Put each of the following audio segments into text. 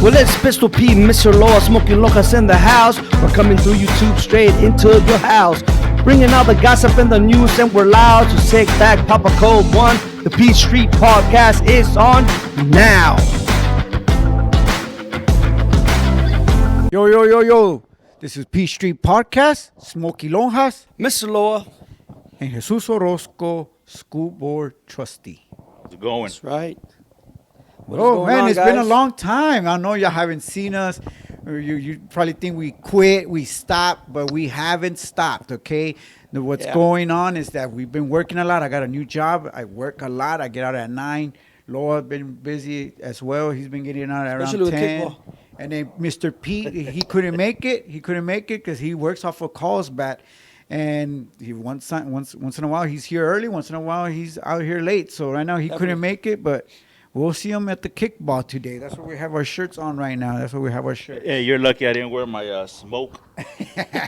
Well, it's Pistol P, Mr. Loa, Smoking Lojas in the house. We're coming through YouTube straight into your house. Bringing all the gossip and the news, and we're loud. So sit back, pop a cold one. The P Street Podcast is on now. Yo. This is P Street Podcast, Smokey Lonjas, Mr. Loa. and Jesus Orozco, School Board Trustee. How's it going? That's right. Oh, man, it's been a long time. I know you haven't seen us. Or you probably think we quit, we stopped, but we haven't stopped, okay? What's going on is that we've been working a lot. I got a new job. I work a lot. I get out at 9. Loa's been busy as well. He's been getting out at around 10. And then Mr. Pete, he couldn't make it. He couldn't make it because he works off of Carlsbad. And he once in a while he's here early. Once in a while he's out here late. So right now he couldn't make it, but we'll see him at the kickball today. That's what we have our shirts on right now. That's what we have our shirts. Hey, you're lucky I didn't wear my smoke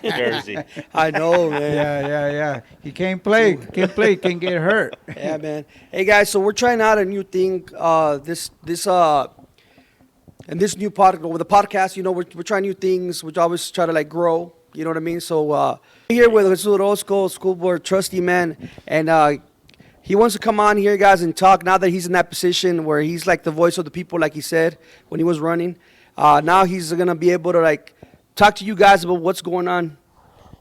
jersey. I know, man. Yeah. He can't play. Can't get hurt. Yeah, man. Hey, guys, so we're trying out a new thing. This new podcast, with the podcast, you know, we're trying new things. We always try to like grow. You know what I mean? So here with Jesus Orozco, School Board Trustee, man, and he wants to come on here, guys, and talk. Now that he's in that position where he's like the voice of the people, like he said when he was running, now he's gonna be able to like talk to you guys about what's going on.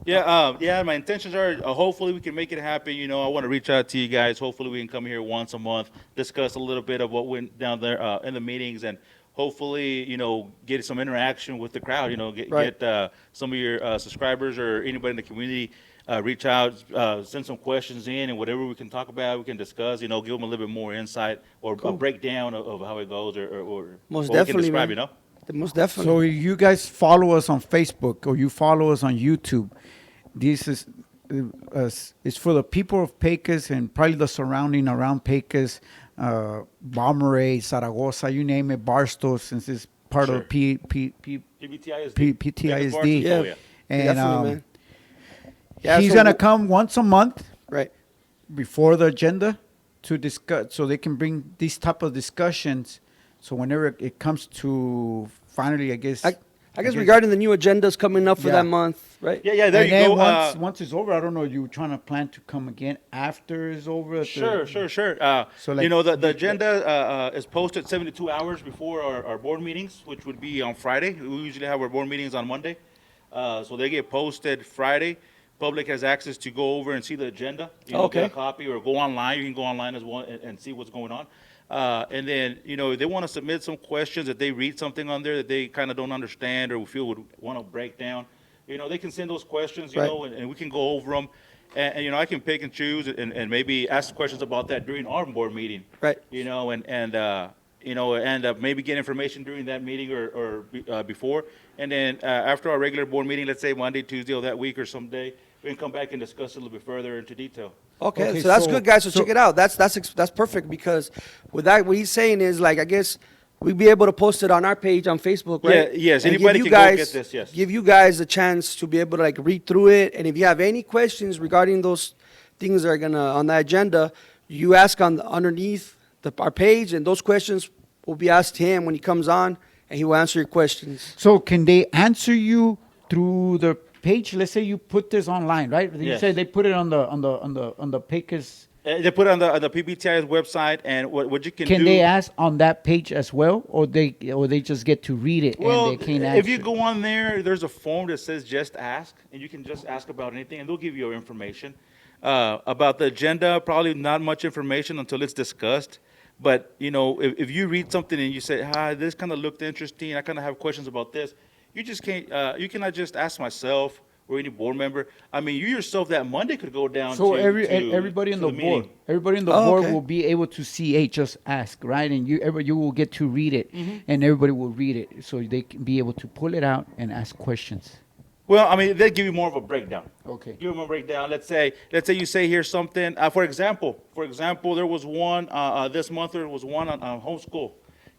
Yeah. My intentions are hopefully we can make it happen. You know, I want to reach out to you guys. Hopefully we can come here once a month, discuss a little bit of what went down there in the meetings, and hopefully, you know, get some interaction with the crowd. You know, get some of your subscribers or anybody in the community. Reach out, send some questions in, and whatever we can talk about, we can discuss. You know, give them a little bit more insight or a breakdown of how it goes, or Most what definitely, we can describe. man. You know, Most definitely. So you guys follow us on Facebook or you follow us on YouTube. This is it's for the people of Pecos and probably the surrounding around Pecos, Balmorhea, Zaragoza, you name it, Barstow, since it's part of Pbtisd. Pbtisd. Yeah. And definitely, man. Yeah, he's so gonna come once a month, right, before the agenda to discuss, so they can bring these type of discussions. So whenever it comes to finally, I guess regarding the new agendas coming up for that month, right? Yeah. There and you then go. Once it's over, I don't know. You trying to plan to come again after it's over? Sure. So like, you know, the agenda is posted 72 hours before our board meetings, which would be on Friday. We usually have our board meetings on Monday, so they get posted Friday. Public has access to go over and see the agenda. You know, get a copy or go online. You can go online as well and see what's going on. And then, you know, if they want to submit some questions, that they read something on there that they kind of don't understand or feel would want to break down, you know, they can send those questions, you know, and we can go over them. And, you know, I can pick and choose and maybe ask questions about that during our board meeting. Right. You know, and maybe get information during that meeting or before. And then after our regular board meeting, let's say Monday, Tuesday, or that week or some day, we can come back and discuss it a little bit further into detail. Okay, so that's good, guys. So check it out. That's perfect, because with that, what he's saying is, like, I guess we'd be able to post it on our page on Facebook, right? Yeah, yes. And anybody can go get this, yes. Give you guys a chance to be able to, like, read through it. And if you have any questions regarding those things that are going to, on the agenda, you ask underneath our page, and those questions will be asked to him when he comes on, and he will answer your questions. So can they answer you through the page? Let's say you put this online, right? You say they put it on the Pecos. They put it on the Pbtisd website, and what you can do. Can they ask on that page as well, or they just get to read it and they can't answer? If you go on there, there's a form that says "Just Ask," and you can just ask about anything, and they'll give you your information about the agenda. Probably not much information until it's discussed. But you know, if you read something and you say, "Hi, this kind of looked interesting. I kind of have questions about this." You just can't. You cannot just ask myself or any board member. I mean, you yourself that Monday could go down. So to everybody in the board, meeting. everybody in the board will be able to see. Hey, just ask, right? And you will get to read it, and everybody will read it, so they can be able to pull it out and ask questions. Well, I mean, they give you more of a breakdown. Okay. Give them a breakdown. Let's say you say here's something. For example, there was one this month. There was one on homeschool,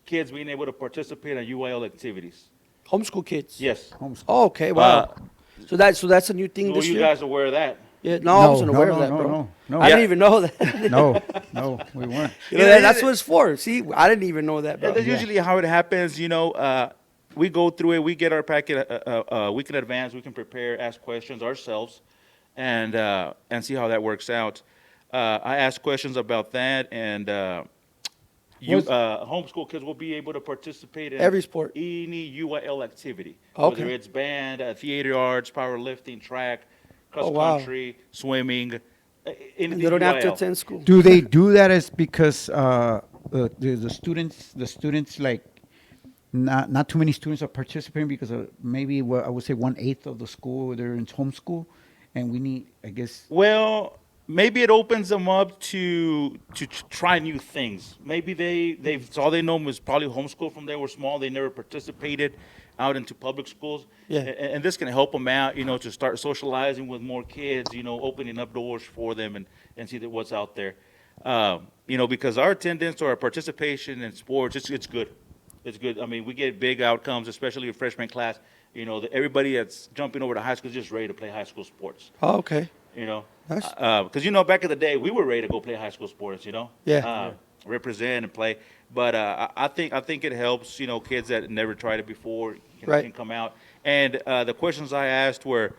kids being able to participate in UIL activities. Homeschool kids. Yes. Homeschool. Oh, okay. Wow. So that's a new thing this year. year. You guys aware of that? Yeah. No, I wasn't aware of that, bro. No. I didn't even know that. No, we weren't. You know, that's what it's for. See, I didn't even know that, bro. That's usually how it happens. You know, we go through it. We get our packet a week in advance. We can prepare, ask questions ourselves, and see how that works out. I ask questions about that, and homeschool kids will be able to participate in Every sport. any UIL activity, Okay. whether it's band, theater arts, powerlifting, track, cross Oh, wow. country, swimming. Anything You don't have to UIL. attend school. Do they do that as because the students like not too many students are participating because of maybe I would say 1/8 of the school they're in homeschool, and we need, I guess. Well, maybe it opens them up to try new things. Maybe they've all they know was probably homeschool from they were small. They never participated out into public schools. Yeah. And this can help them out, to start socializing with more kids, opening up doors for them and see what's out there. Because our attendance or our participation in sports, it's good. It's good. I mean, we get big outcomes, especially in freshman class. Everybody that's jumping over to high school is just ready to play high school sports. Oh, okay. Nice. Because back in the day we were ready to go play high school sports. Yeah. Represent and play. But I think it helps. Kids that never tried it before Right. can come out. And the questions I asked were,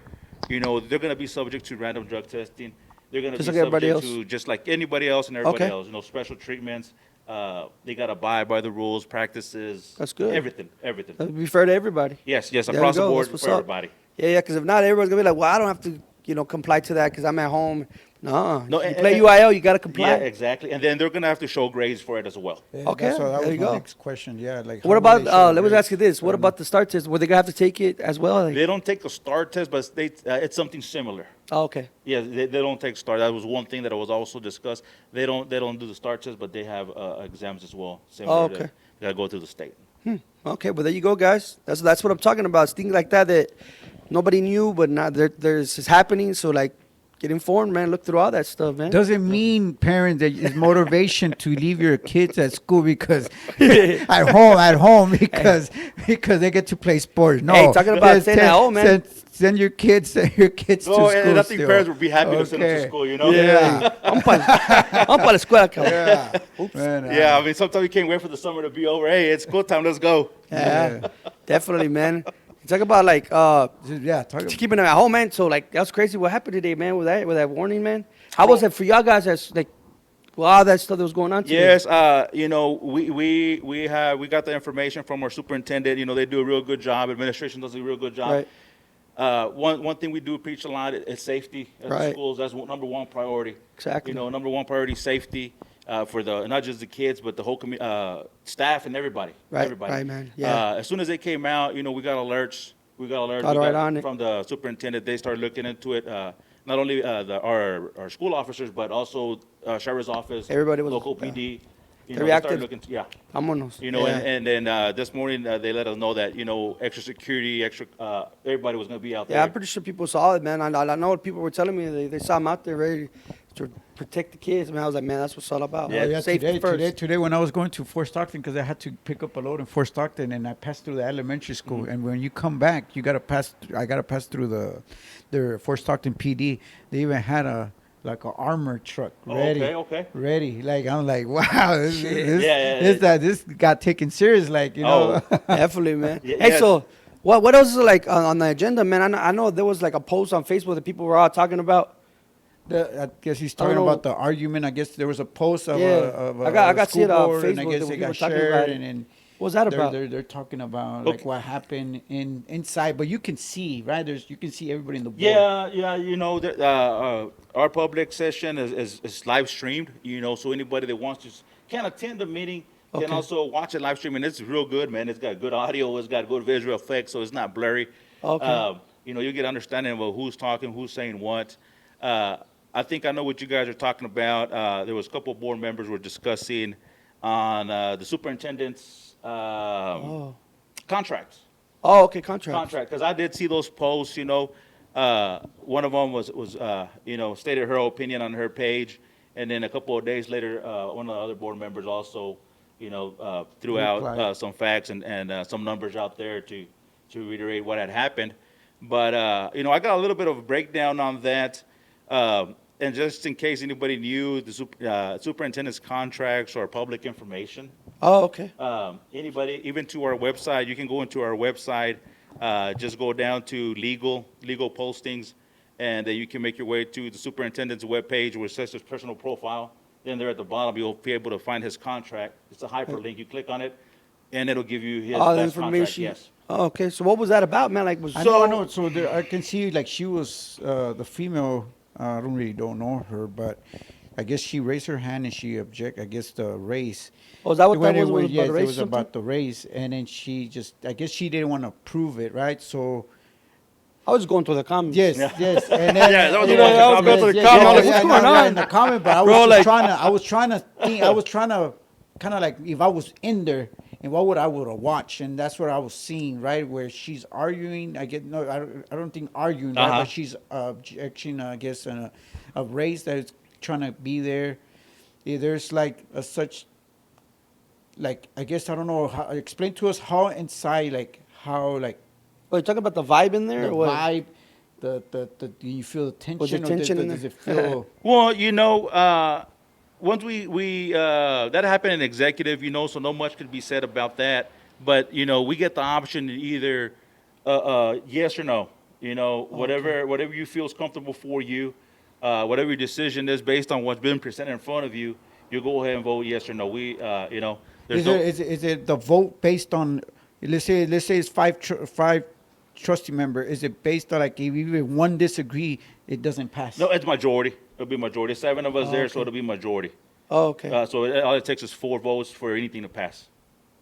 they're going to be subject to random drug testing. They're going to be Just like everybody subject else. to just like anybody else and everybody Okay. else. Special treatments. They got to abide by the rules, practices. That's good. Everything. That would be fair to everybody. Yes, There we across the go. board That's what's for up. everybody. Yeah, because if not, everyone's going to be like, well, I don't have to, comply to that because I'm at home. No, No, you and- play and- UIL, you got to comply. Yeah, exactly. And then they're going to have to show grades for it as well. Okay, that there was you my go. next question. Yeah, like What how will they show about, let me grades? ask you this. What about the start test? Were they going to have to take it as well? Like- They don't take the STAR test, but it's something similar. Oh, okay. Yeah, they don't take STAR. That was one thing that was also discussed. They don't do the STAR test, but they have exams as well. Similar Oh, okay. to, they gotta go through the state. Okay, well, there you go, guys. That's what I'm talking about. It's things like that nobody knew, but now it's happening. So, like, get informed, man. Look through all that stuff, man. Doesn't mean, parents, that it's motivation to leave your kids at school because at home because they get to play sports. No, Hey, talking about Just staying at home, man. Send your kids to school. And I think still. parents would be happy to send them to Okay. school, Yeah. I'm para la escuela, cabrón. Yeah. Man, Yeah, I mean, sometimes we can't wait for the summer to be over. Hey, it's school time. Let's go. Yeah, definitely, man. Talk about, like, yeah. Talk keeping them at home, man. So, like, that was crazy. What happened today, man, with that warning, man? How was it for y'all guys as, like, with all that stuff that was going on today? Yes, we got the information from our superintendent. They do a real good job. Administration does a real good job. Right. One thing we do preach a lot is safety at the Right. schools. That's number one priority. Exactly. Number one priority, safety for not just the kids, but the whole staff and everybody. Right, Everybody. right, man. Yeah. As soon as they came out, we got alerts. Got right on it. From the superintendent. They started looking into it. Not only our school officers, but also sheriff's office, Everybody was- local PD. They They reacted. started looking. Yeah. Vámonos. Yeah. Yeah. And then this morning they let us know that extra security, everybody was going to be out there. Yeah, I'm pretty sure people saw it, man. I know what people were telling me. They saw him out there ready to protect the kids, man. I was like, man, that's what it's all about. Yeah, Yeah, Safety first. today when I was going to Fort Stockton, because I had to pick up a load in Fort Stockton, and I passed through the elementary school. And when you come back, I got to pass through the Fort Stockton PD. They even had a armor truck ready. Okay. Ready. Like, I'm like, wow, Yeah. this got taken serious. Like, Definitely, man. Yeah, Hey, yeah. so what else is like on the agenda, man? I know there was like a post on Facebook that people were all talking about. I guess he's I don't talking know. about the argument. I guess there was a post of Yeah. a I got to see it on board, and I Facebook guess that it people got were talking shared, about it. and then What was that about? they're talking about Okay. like what happened inside, but you can see, right? You can see everybody in the board. Yeah. Our public session is live streamed. So anybody that wants to can attend the meeting can Okay. also watch it live stream, and it's real good, man. It's got good audio. It's got good visual effects, so it's not blurry. Okay. You get understanding of who's talking, who's saying what. I think I know what you guys are talking about. There was a couple of board members were discussing on the superintendent's contracts. Oh, okay, contract. Because I did see those posts. One of them was stated her opinion on her page, and then a couple of days later, one of the other board members also threw out Replied. some facts and some numbers out there to reiterate what had happened. But I got a little bit of a breakdown on that. And just in case anybody knew, the superintendent's contracts are public information. Oh, okay. Anybody, even to our website, you can go into our website, just go down to legal postings, and then you can make your way to the superintendent's webpage where it says his personal profile. Then there at the bottom, you'll be able to find his contract. It's a hyperlink. You click on it, and it'll give you his All the best contract. information. Yes. Oh, okay. So what was that about, man? Like, was I know. So there, I can see like she was the female. I don't know her, but I guess she raised her hand and she object. I guess the race. Oh, is that what that was? When Was yes, about the it race was or something? about the race, and then she just. I guess she didn't want to prove it, right? So. I was going through the comments. Yes, Yeah. yes, and then, Yeah, that was you the one in the I was comments. going to the comment. I was like, what's going on? in the comment, but I was Bro, just like- I was trying to think. I was trying to kind of like if I was in there, and what would I would have watched, and that's what I was seeing, right, where she's arguing. I don't think arguing, right, but she's objection, I guess, a race that is trying to be there. Yeah, there's like a such, like I guess I don't know. How, explain to us how inside, like how like. Are you talking about the vibe in there? The or what? vibe, do you feel the tension? Was there or tension in does there? it feel? Well, once we that happened in executive, so not much could be said about that. But we get the option to either yes or no. Whatever you feel is comfortable for you, whatever your decision is based on what's been presented in front of you, you go ahead and vote yes or no. Is it the vote based on? Let's say it's five trustee member. Is it based on like if even one disagree, it doesn't pass? No, it's majority. It'll be majority. 7 of us there, so okay. it'll be majority. Oh, okay. So all it takes is 4 votes for anything to pass.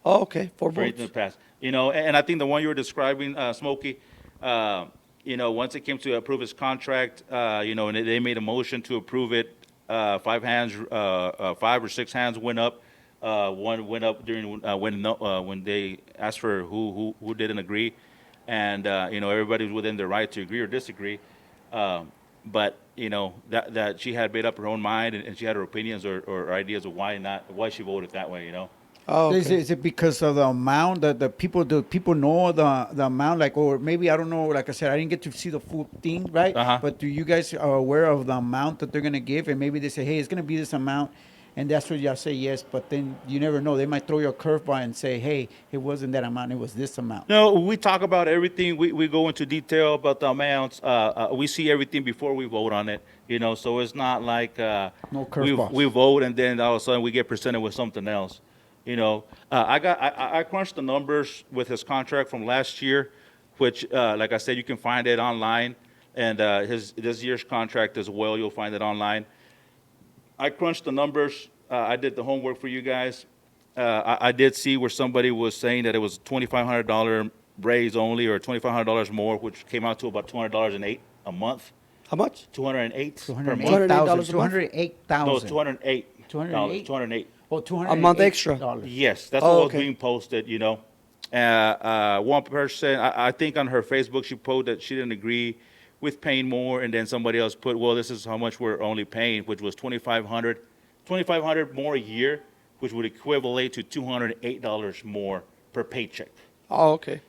Oh, okay. 4 For anything votes. to pass. And I think the one you were describing, Smokey, once it came to approve his contract, and they made a motion to approve it, 5 or 6 hands went up. One went up during when they asked for who didn't agree, and everybody was within their right to agree or disagree. But that she had made up her own mind and she had her opinions or ideas of why she voted that way. Oh, okay. Is it because of the amount that the people know the amount, like, or maybe I don't know, like I said, I didn't get to see the full thing, right? But do you guys are aware of the amount that they're gonna give, and maybe they say, hey, it's gonna be this amount, and that's what y'all say yes, but then you never know, they might throw you a curveball and say, hey, it wasn't that amount, it was this amount. No, we talk about everything. We go into detail about the amounts. We see everything before we vote on it. So it's not like No curveballs. we vote and then all of a sudden we get presented with something else. I crunched the numbers with his contract from last year, which, like I said, you can find it online, and this year's contract as well. You'll find it online. I crunched the numbers. I did the homework for you guys. I did see where somebody was saying that it was $2,500 raise only, or $2,500 more, which came out to about $200 a month. How much? $208 per month. $208 $208,000. No, it's $208. $208? $208. Oh, $208. A month extra. Yes, that's Oh, what was okay. being posted. One person, I think on her Facebook, she posted that she didn't agree with paying more, and then somebody else put, well, this is how much we're only paying, which was $2,500 more a year, which would equivalent to $208 more per paycheck. Oh, okay.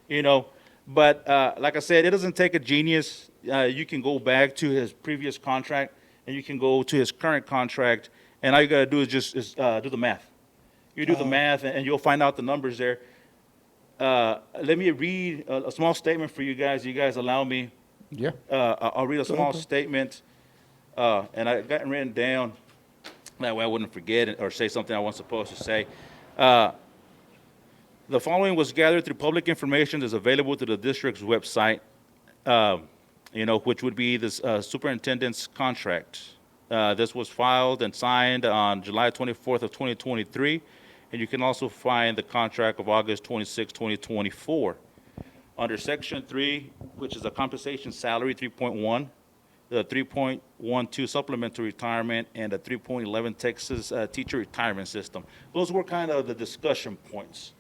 But like I said, it doesn't take a genius. You can go back to his previous contract, and you can go to his current contract, and all you got to do is just do the math. You do the math, and you'll find out the numbers there. Let me read a small statement for you guys. You guys allow me? Yeah. I'll read a small statement, and I got it written down. That way I wouldn't forget it or say something I wasn't supposed to say. The following was gathered through public information that's available to the district's website, which would be the superintendent's contract. This was filed and signed on July 24th of 2023, and you can also find the contract of August 26, 2024. Under Section 3, which is the compensation salary 3.1, the 3.12 supplementary retirement, and the 3.11 Texas teacher retirement system. Those were kind of the discussion points.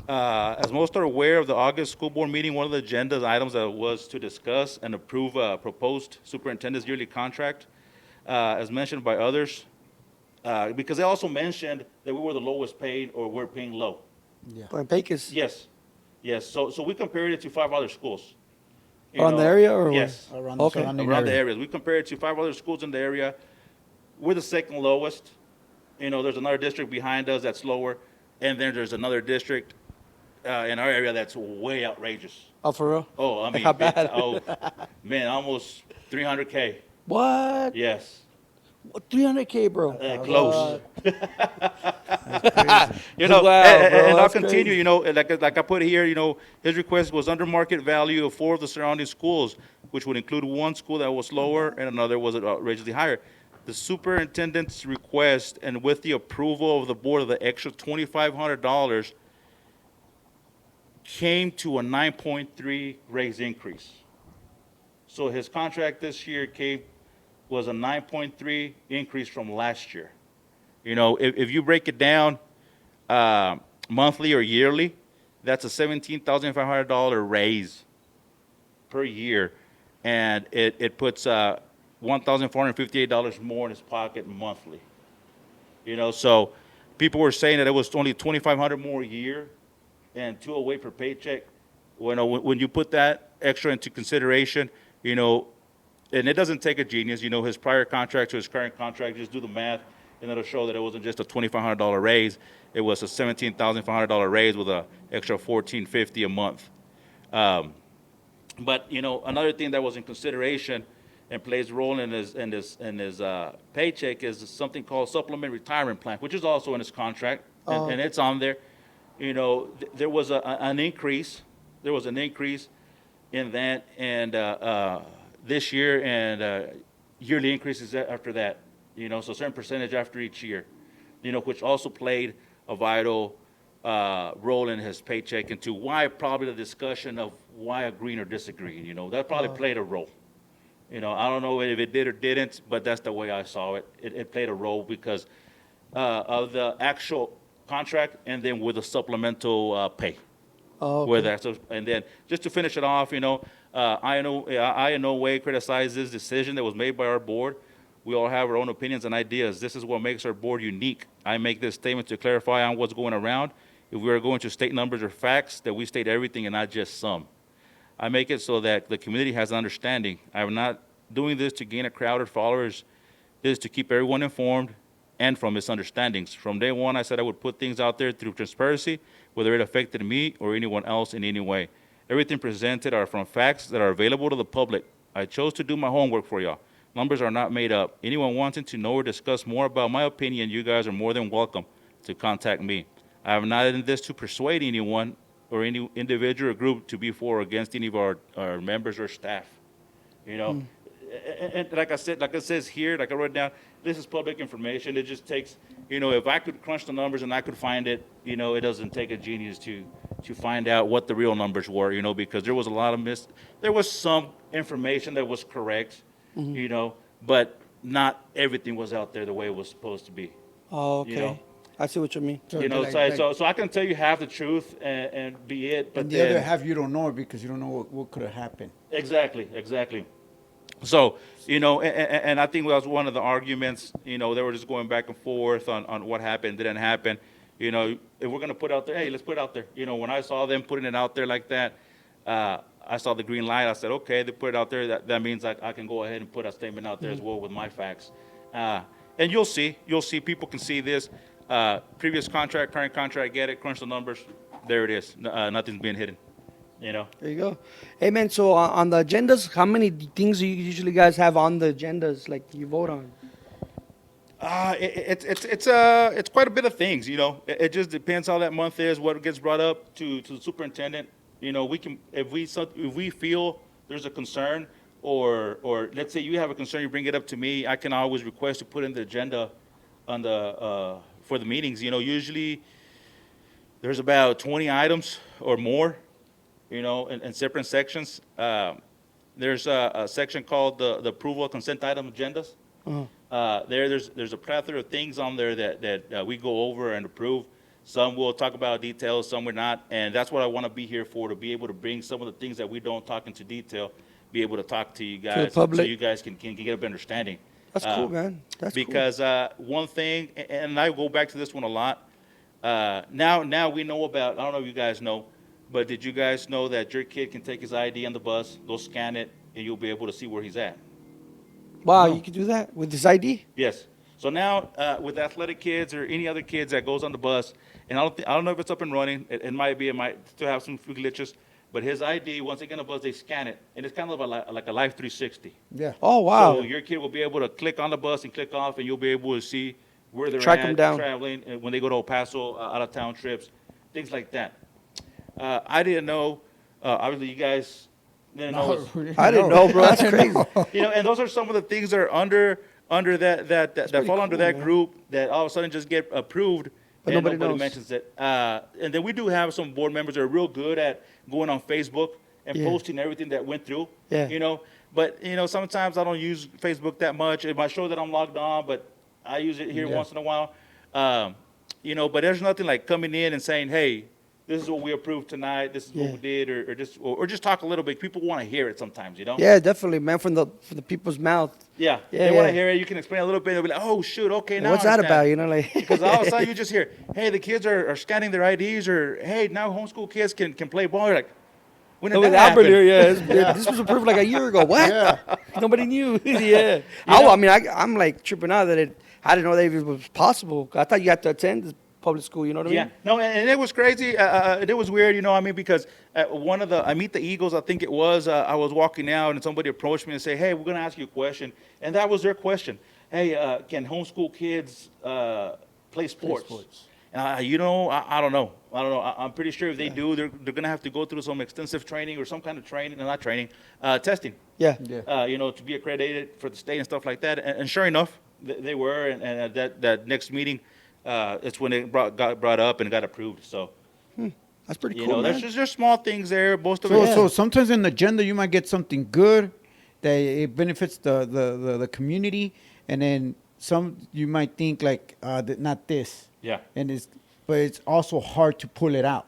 As most are aware of the August school board meeting, one of the agenda items that was to discuss and approve a proposed superintendent's yearly contract, as mentioned by others, because they also mentioned that we were the lowest paid or we're paying low. Yeah. But Pecos. Yes. So we compared it to 5 other schools. Around the area, or what? Yes. Around Okay. the surrounding Around the area. areas. We compared it to 5 other schools in the area. We're the second lowest. There's another district behind us that's lower. And then there's another district in our area that's way outrageous. Oh, for real? Oh, I Like mean, how bad? oh, man, almost 300K. What? Yes. 300K, bro. Close. Crazy. You know, Wow, and, bro, and I'll that's continue. crazy. You know, like I put here. You know, his request was under market value of 4 of the surrounding schools, which would include one school that was lower and another was outrageously higher. The superintendent's request, and with the approval of the board of the extra $2,500, came to a 9.3 raise increase. So his contract this year was a 9.3 increase from last year. You know, if you break it down monthly or yearly, that's a $17,500 raise per year, and it puts $1,458 more in his pocket monthly. You know, so people were saying that it was only $2,500 more a year and $208 per paycheck. When you put that extra into consideration, you know, and it doesn't take a genius. You know, his prior contract to his current contract, just do the math, and it'll show that it wasn't just a $2,500 raise. It was a $17,500 raise with an extra $1,450 a month. But, you know, another thing that was in consideration and plays a role in his paycheck is something called supplement retirement plan, which is also in his contract, and it's on there. You know, there was an increase. There was an increase in that, and this year, and yearly increases after that. You know, so a certain percentage after each year. You know, which also played a vital role in his paycheck, into why probably the discussion of why agreeing or disagreeing. You know, that probably played a role. You know, I don't know if it did or didn't, but that's the way I saw it. It played a role because of the actual contract, and then with the supplemental pay. Oh, okay. With that, so, and then just to finish it off, you know, I in no way criticize this decision that was made by our board. We all have our own opinions and ideas. This is what makes our board unique. I make this statement to clarify on what's going around. If we are going to state numbers or facts, that we state everything and not just some. I make it so that the community has an understanding. I'm not doing this to gain a crowd of followers. This is to keep everyone informed and from misunderstandings. From day one, I said I would put things out there through transparency, whether it affected me or anyone else in any way. Everything presented are from facts that are available to the public. I chose to do my homework for y'all. Numbers are not made up. Anyone wanting to know or discuss more about my opinion, you guys are more than welcome to contact me. I have not in this to persuade anyone or any individual or group to be for or against any of our members or staff. You know, and like I said, like it says here, like I wrote down, this is public information. It just takes, you know, if I could crunch the numbers and I could find it, you know, it doesn't take a genius to find out what the real numbers were, you know, because there was a lot of there was some information that was correct, you know, but not everything was out there the way it was supposed to be. Oh, okay. You know? I see what you mean. You know, so I can tell you half the truth and be it, but And the other half, you don't know it because you don't know what could have happened. Exactly. So, you know, and I think that was one of the arguments. You know, they were just going back and forth on what happened, didn't happen. You know, if we're going to put it out there, hey, let's put it out there. You know, when I saw them putting it out there like that, I saw the green light. I said, okay, they put it out there. That means I can go ahead and put a statement out there as well with my facts. And you'll see, people can see this. Previous contract, current contract, get it, crunch the numbers. There it is. Nothing's being hidden. You know. There you go. Hey, man, so on the agendas, how many things do you usually guys have on the agendas, like you vote on? It's quite a bit of things, you know. It just depends how that month is, what gets brought up to the superintendent. You know, we can, if we feel there's a concern, or let's say you have a concern, you bring it up to me, I can always request to put in the agenda on the for the meetings. You know, usually there's about 20 items or more, you know, in separate sections. There's a section called the approval of consent item agendas. There's a plethora of things on there that we go over and approve. Some we'll talk about details, some we're not, and that's what I want to be here for, to be able to bring some of the things that we don't talk into detail, be able to talk to you guys, to the public, so you guys can get a better understanding. That's cool, man. That's because cool. One thing, and I go back to this one a lot. Now we know about. I don't know if you guys know, but did you guys know that your kid can take his ID on the bus, go scan it, and you'll be able to see where he's at? Wow, you can do that with his ID? Yes. So now with athletic kids or any other kids that goes on the bus, and I don't know if it's up and running. It might still have some few glitches. But his ID, once they get on the bus, they scan it, and it's kind of like a Life 360. Yeah. Oh, wow. So your kid will be able to click on the bus and click off, and you'll be able to see where they're Track at, them down. traveling, when they go to El Paso, out-of-town trips, things like that. I didn't know. Obviously, you guys didn't know. I didn't know, bro. That's crazy. And those are some of the things that are under that fall under that group that all of a sudden just get approved, But and nobody nobody knows. mentions it. And then we do have some board members that are real good at going on Facebook and Yeah. posting everything that went through. Yeah. But sometimes I don't use Facebook that much. It might show that I'm logged on, but I use it here once in a while. But there's nothing like coming in and saying, hey, this is what we approved tonight. This is what we did, or just talk a little bit. People want to hear it sometimes, Yeah, definitely, man. From the people's mouth. Yeah, Yeah, they want yeah. to hear it. You can explain a little bit. They'll be like, oh, shoot, okay, now What's I that about? understand. Like Because all of a sudden you just hear, hey, the kids are scanning their IDs, or hey, now homeschool kids can play ball. You're like, when did with that happen? Albert, this was approved like a year ago. What? Nobody knew. Yeah. I'm like tripping out that I didn't know that it was possible. I thought you had to attend public school. You know what I mean? Yeah, no, and it was crazy. It was weird, because one of I Meet the Eagles, I think it was, I was walking out and somebody approached me and say, hey, we're going to ask you a question. And that was their question. Hey, can homeschool kids play sports? I don't know. I'm pretty sure if they do, they're going to have to go through some extensive training or some kind of testing. Yeah. To be accredited for the state and stuff like that. And sure enough, they were. And at that next meeting, it's when it got brought up and got approved. So, That's pretty cool, man. there's just small things there. Most of So, it. so sometimes in the agenda you might get something good that it benefits the community, and then some you might think like not this. Yeah. But it's also hard to pull it out.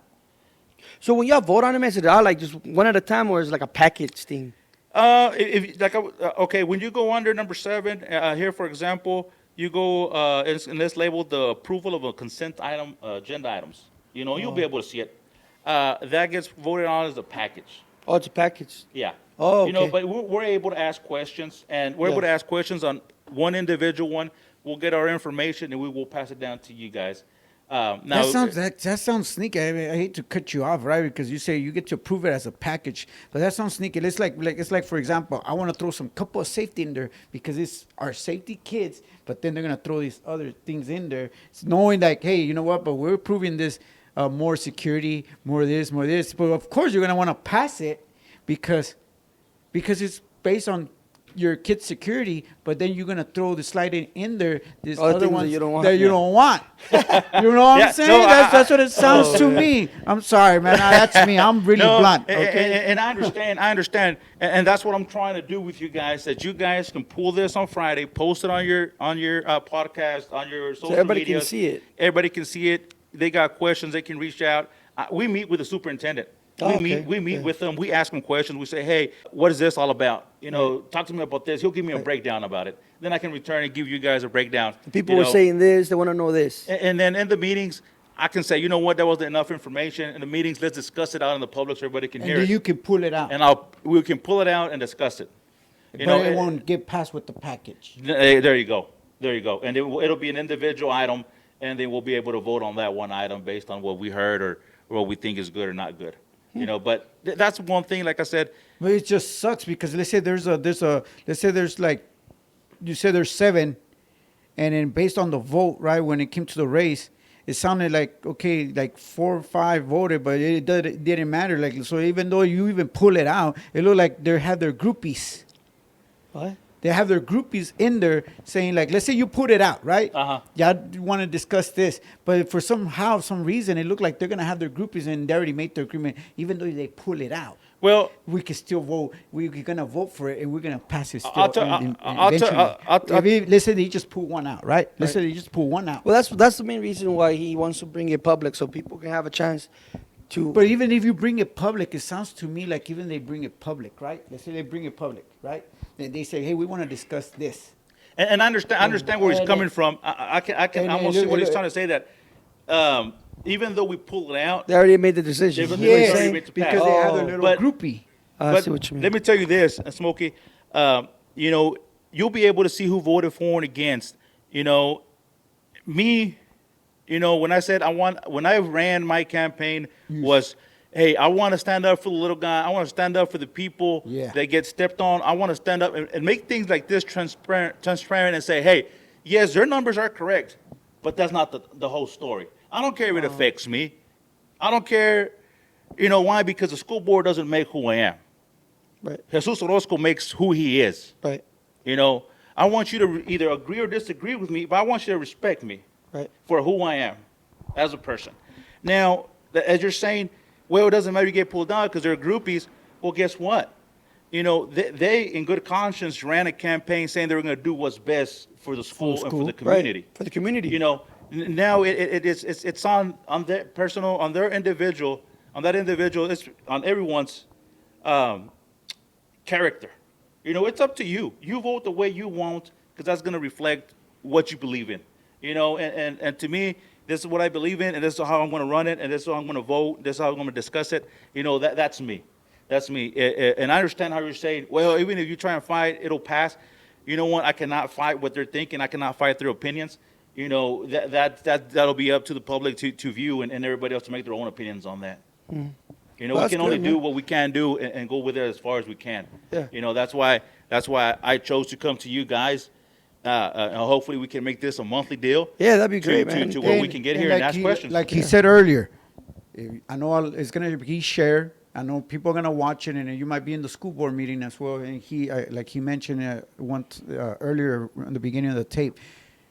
So when y'all vote on them, is it all like just one at a time, or is it like a package thing? When you go under number 7 here, for example, you go and it's labeled the approval of a consent item, agenda items. You'll be able to see it. That gets voted on as a package. Oh, it's a package. Yeah. Oh, okay. But we're able to ask questions, and we're able to ask questions on one individual one. We'll get our information, and we will pass it down to you guys. Now, that sounds sneaky. I hate to cut you off, right? Because you say you get to approve it as a package, but that sounds sneaky. It's like for example, I want to throw some couple of safety in there because it's our safety kids, but then they're gonna throw these other things in there. It's knowing like, hey, you know what? But we're approving this more security, more this, more this. But of course, you're gonna want to pass it because it's based on your kid's security, but then you're gonna throw the sliding in there. This Other other things ones that you don't want. that you don't want. You know what Yeah, I'm saying? no, That's what it sounds to me. I'm sorry, man. That's me. I'm really blunt. Okay. And I understand, and that's what I'm trying to do with you guys. That you guys can pull this on Friday, post it on your podcast, on your social media. everybody can see it. Everybody can see it. They got questions. They can reach out. We meet with the superintendent. Oh, okay. We meet with them. We ask them questions. We say, hey, what is this all about? Talk to me about this. He'll give me a breakdown about it. Then I can return and give you guys a breakdown. People were saying this. They want to know this. And then in the meetings, I can say, you know what, that wasn't enough information. In the meetings, let's discuss it out in the public so everybody can And hear then it. you can pull it out. And we can pull it out and discuss it. But it won't get passed with the package. There you go. And it'll be an individual item, and then we'll be able to vote on that one item based on what we heard or what we think is good or not good. But that's one thing, like I said. But it just sucks because let's say there's like, you said there's 7, and then based on the vote, right, when it came to the race, it sounded like, okay, like 4 or 5 voted, but it didn't matter. Like, so even though you even pull it out, it looked like they have their groupies. What? They have their groupies in there saying, like, let's say you put it out, right? Uh-huh. Y'all want to discuss this. But for some reason, it looked like they're going to have their groupies and they already made their agreement. Even though they pull it out, Well, we can still vote. We're going to vote for it and we're going to pass it still. I'll tell- Let's say they just pull one out, right? Let's say they just pull one out. Well, that's the main reason why he wants to bring it public, so people can have a chance to. But even if you bring it public, it sounds to me like even they bring it public, right? Let's say they bring it public, right? Then they say, hey, we want to discuss this. and I understand where he's coming from. I can almost see what he's trying to say, that even though we pull it out, They already made the decision. They've You know what I'm already saying? made the Because pass. they have their Oh. little But- groupie. I see what you mean. let me tell you this, Smokey. You'll be able to see who voted for and against you know, me, you know, when I ran my campaign was, hey, I want to stand up for the little guy. I want to stand up for the people that get stepped on. I want to stand up and make things like this transparent and say, hey, yes, their numbers are correct, but that's not the whole story. I don't care if it affects me. I don't care, you know, why? Because the school board doesn't make who I am. Right. Jesus Orozco makes who he is. Right. You know, I want you to either agree or disagree with me, but I want you to respect me for who I am as a person. Now, as you're saying, well, it doesn't matter if you get pulled down because they're groupies. Well, guess what? You know, they in good conscience, ran a campaign saying they were going to do what's best for the school and for the community. Right. For the community. You know, now it's on their personal, on their individual, on that individual, it's on everyone's character. You know, it's up to you. You vote the way you want because that's going to reflect what you believe in. You know, and to me, this is what I believe in, and this is how I'm going to run it, and this is how I'm going to vote, this is how I'm going to discuss it. You know, that's me. That's me. And I understand how you're saying, well, even if you try and fight, it'll pass. You know what? I cannot fight what they're thinking. I cannot fight their opinions. You know, that'll be up to the public to view and everybody else to make their own opinions on that. Mm. You know, Well, we can that's only good, do man. what we can do and go with it as far as we can. Yeah. You know, that's why I chose to come to you guys. And hopefully we can make this a monthly deal. Yeah, that'd be great, man. To where we can get here and like ask he, questions. Like he said earlier, I know it's going to be shared. I know people are going to watch it, and you might be in the school board meeting as well. And he, like he mentioned once earlier in the beginning of the tape,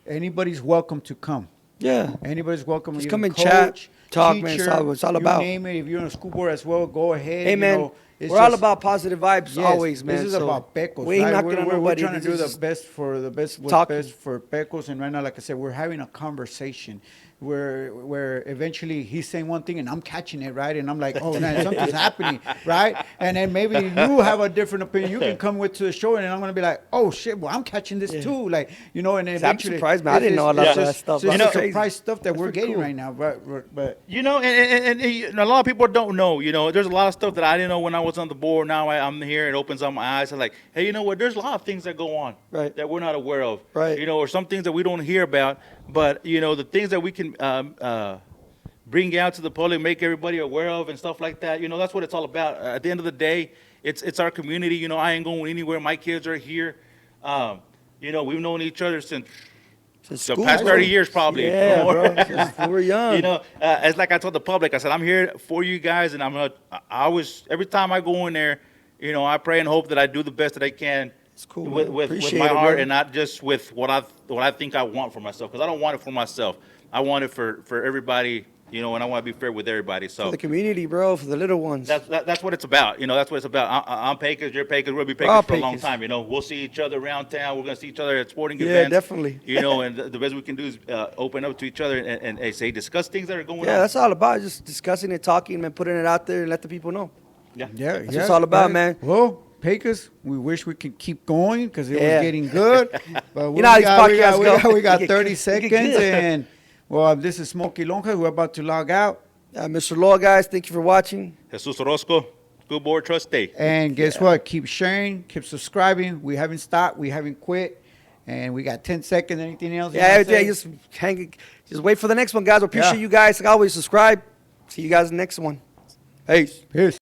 anybody's welcome to come. Yeah. Anybody's welcome. Just Even come and coach, chat, talk, man. teacher, It's all you about. name it. If you're in a school board as well, go ahead. Hey, you man, know, it's we're all just- about positive vibes Yes, always, man. This is So about Pecos. we ain't right? knocking on We're nobody. trying to do This the is best for the best. What's talking. best for Pecos, and right now, like I said, we're having a conversation where eventually he's saying one thing and I'm catching it, right? And I'm like, oh man, something's happening, right? And then maybe you have a different opinion. You can come with to the show, and I'm gonna be like, oh shit, well I'm catching this too, like you know. And then I'm eventually, surprised, man. I didn't know a lot of that stuff. It's You just know, surprise stuff that we're pretty getting cool. right now, but You know, and a lot of people don't know. You know, there's a lot of stuff that I didn't know when I was on the board. Now I'm here. It opens up my eyes. I'm like, hey, you know what? There's a lot of things that go on that we're not aware of. Right. You know, or some things that we don't hear about. But you know, the things that we can bring out to the public, make everybody aware of, and stuff like that. You know, that's what it's all about. At the end of the day, it's our community. You know, I ain't going anywhere. My kids are here. You know, we've known each other since the school, past bro. 30 years, probably. Yeah, More. bro. Since we were young. You know, it's like I told the public. I said, I'm here for you guys, and I always, every time I go in there, you know, I pray and hope that I do the best that I can. It's cool, with man. my Appreciate heart, it, brother. and not just with what I think I want for myself. Because I don't want it for myself. I want it for everybody. You know, and I want to be fair with everybody. So For the community, bro, for the little ones. that's what it's about. You know, that's what it's about. I'm Pecos, you're Pecos, we'll be We're all Pecos for a long Pecos. time. You know, we'll see each other around town. We're gonna see each other at sporting Yeah, events. definitely. You know, and the best we can do is open up to each other and say discuss things that are going on. Yeah, that's all about just discussing it, talking, and putting it out there and let the people know. Yeah. yeah, That's what it's all about, man. Well, Pecos, we wish we could keep going because it Yeah. was getting good. But You know how these podcasts go. we got You get 30 good. You seconds, get good. and well, this is Smokey Lonja. We're about to log out. Mr. Law, guys, thank you for watching. Jesus Orozco, School Board Trustee. And guess what? Keep sharing, keep subscribing. We haven't stopped. We haven't quit. And we got 10 seconds. Anything else? you Yeah, wanna say? just wait for the next one, guys. We appreciate Yeah. you guys. Like always, subscribe. See you guys in the next one. Peace. Peace.